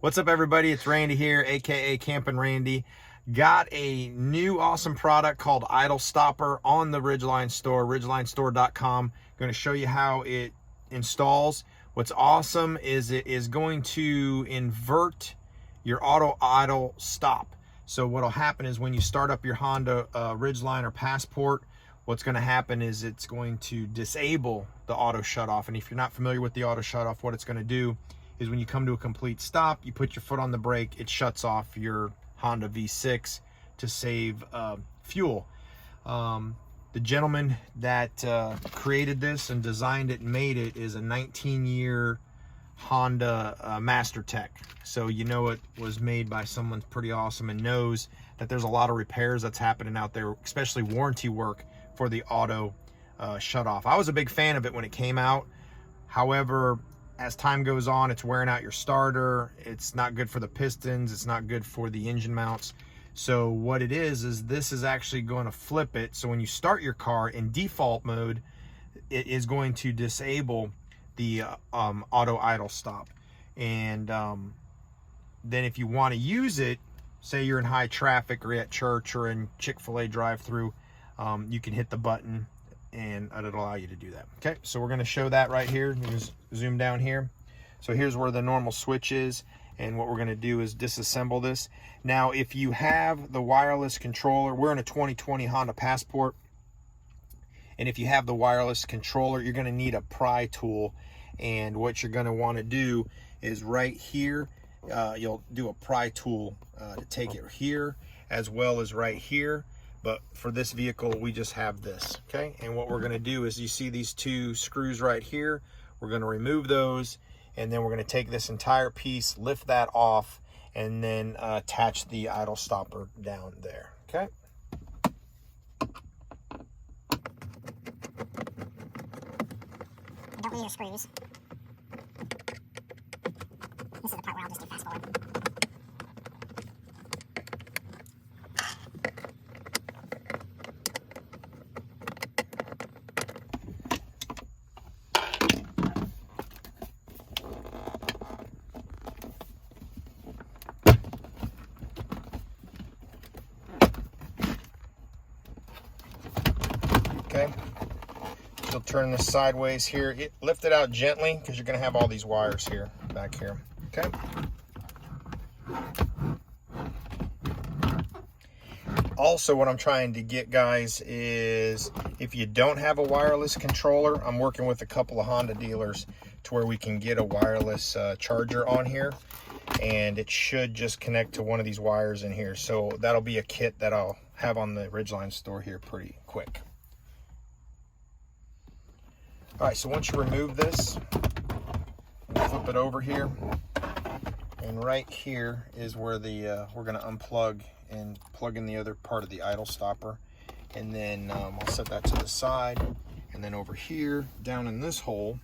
What's up, everybody? It's Randy here, aka CampingRandy. Got a new awesome product called IDLESTOPPER on the Ridgeline store, ridgelinestore.com. Going to show you how it installs. What's awesome is it is going to invert your auto idle stop. So what'll happen is when you start up your Honda Ridgeline or Passport, what's going to happen is it's going to disable the auto shutoff. And if you're not familiar with the auto shutoff, what it's going to do is when you come to a complete stop, you put your foot on the brake, it shuts off your Honda V6 to save fuel. The gentleman that created this and designed it and made it is a 19-year Honda Master Tech. So you know it was made by someone pretty awesome and knows that there's a lot of repairs that's happening out there, especially warranty work for the auto shutoff. I was a big fan of it when it came out. However, as time goes on, it's wearing out your starter. It's not good for the pistons. It's not good for the engine mounts. So what it is this is actually going to flip it. So when you start your car in default mode, it is going to disable the auto idle stop. And then if you want to use it, say you're in high traffic or at church or in Chick-fil-A drive-through, you can hit the button and it'll allow you to do that. Okay, so we're going to show that right here. Just zoom down here. So here's where the normal switch is, and what we're going to do is disassemble this. Now, if you have the wireless controller, we're in a 2020 Honda Passport, and if you have the wireless controller, you're going to need a pry tool. And what you're going to want to do is right here, you'll do a pry tool to take it here as well as right here. But for this vehicle, we just have this, okay? And what we're gonna do is, you see these two screws right here, we're gonna remove those, and then we're gonna take this entire piece, lift that off, and then attach the idle stopper down there, okay? Don't need your screws. This is the part where I'll just do fast forward. Okay, so turn this sideways here. Lift it out gently because you're going to have all these wires here, back here. Okay. Also, what I'm trying to get, guys, is if you don't have a wireless controller, I'm working with a couple of Honda dealers to where we can get a wireless charger on here, and it should just connect to one of these wires in here. So that'll be a kit that I'll have on the Ridgeline store here pretty quick. All right, so once you remove this, flip it over here, and right here is where the we're going to unplug and plug in the other part of the idle stopper. And then I'll set that to the side, and then over here, down in this hole,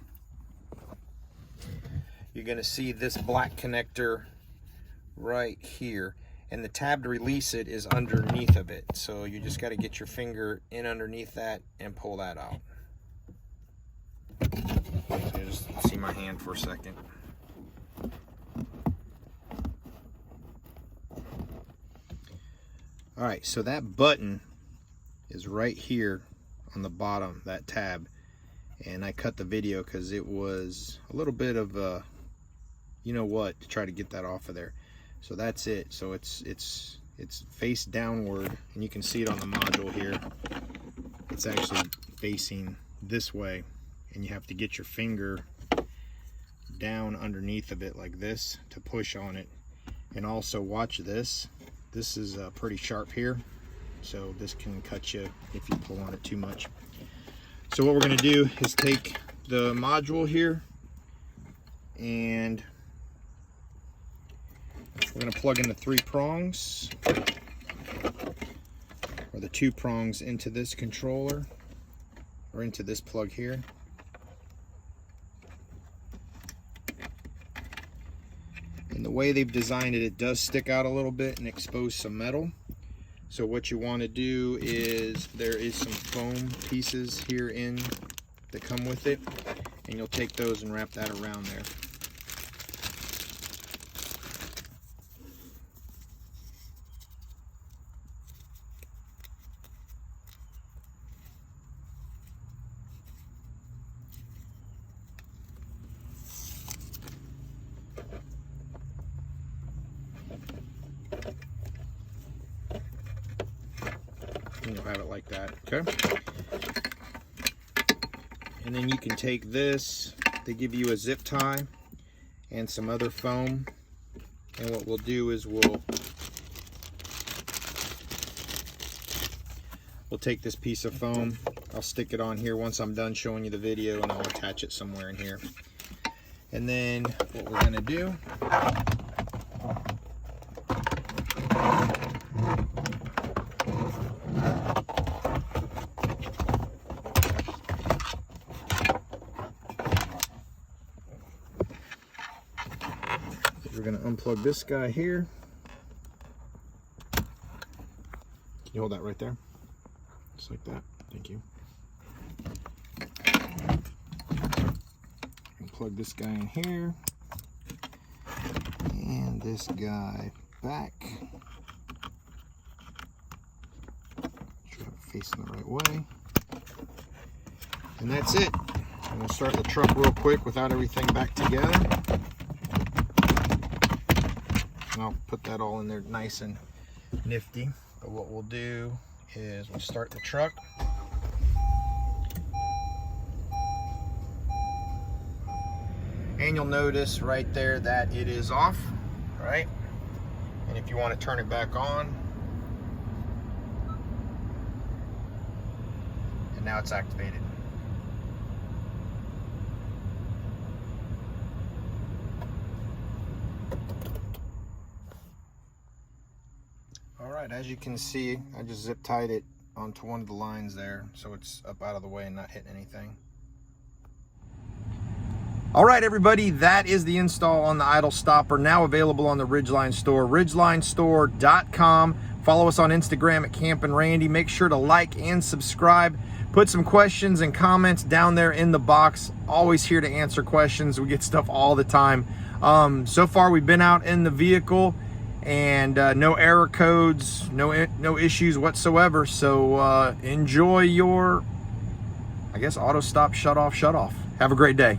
you're going to see this black connector right here, and the tab to release it is underneath of it. So you just got to get your finger in underneath that and pull that out. So you just see my hand for a second. All right, so that button is right here on the bottom, that tab. And I cut the video because it was a little bit of a, you know what, to try to get that off of there. So that's it. So it's face downward, and you can see it on the module here. It's actually facing this way, and you have to get your finger down underneath of it like this to push on it. And also watch this. This is pretty sharp here, so this can cut you if you pull on it too much. So what we're going to do is take the module here, and we're going to plug in the 3 prongs, or the 2 prongs, into this controller, or into this plug here. And the way they've designed it, it does stick out a little bit and expose some metal. So what you want to do is, there is some foam pieces here in that come with it, and you'll take those and wrap that around there. you'll have it like that, okay? And then you can take this, they give you a zip tie and some other foam. And what we'll do is we'll take this piece of foam, I'll stick it on here once I'm done showing you the video, and I'll attach it somewhere in here. And then what we're gonna do, we're gonna unplug this guy here. Can you hold that right there? Just like that. Thank you. And plug this guy in here. And this guy back. Make sure I have it facing the right way. And that's it. I'm going to start the truck real quick without everything back together. And I'll put that all in there nice and nifty. But what we'll do is we'll start the truck. And you'll notice right there that it is off, right? And if you want to turn it back on, and now it's activated. Alright, as you can see, I just zip tied it onto one of the lines there so it's up out of the way and not hitting anything. Alright everybody, that is the install on the idle stopper, now available on the Ridgeline store, ridgelinestore.com. Follow us on Instagram at CampingRandy. Make sure to like and subscribe. Put some questions and comments down there in the box. Always here to answer questions. We get stuff all the time. So far we've been out in the vehicle and no error codes, no issues whatsoever. So enjoy your, I guess, auto stop, shut off. Have a great day.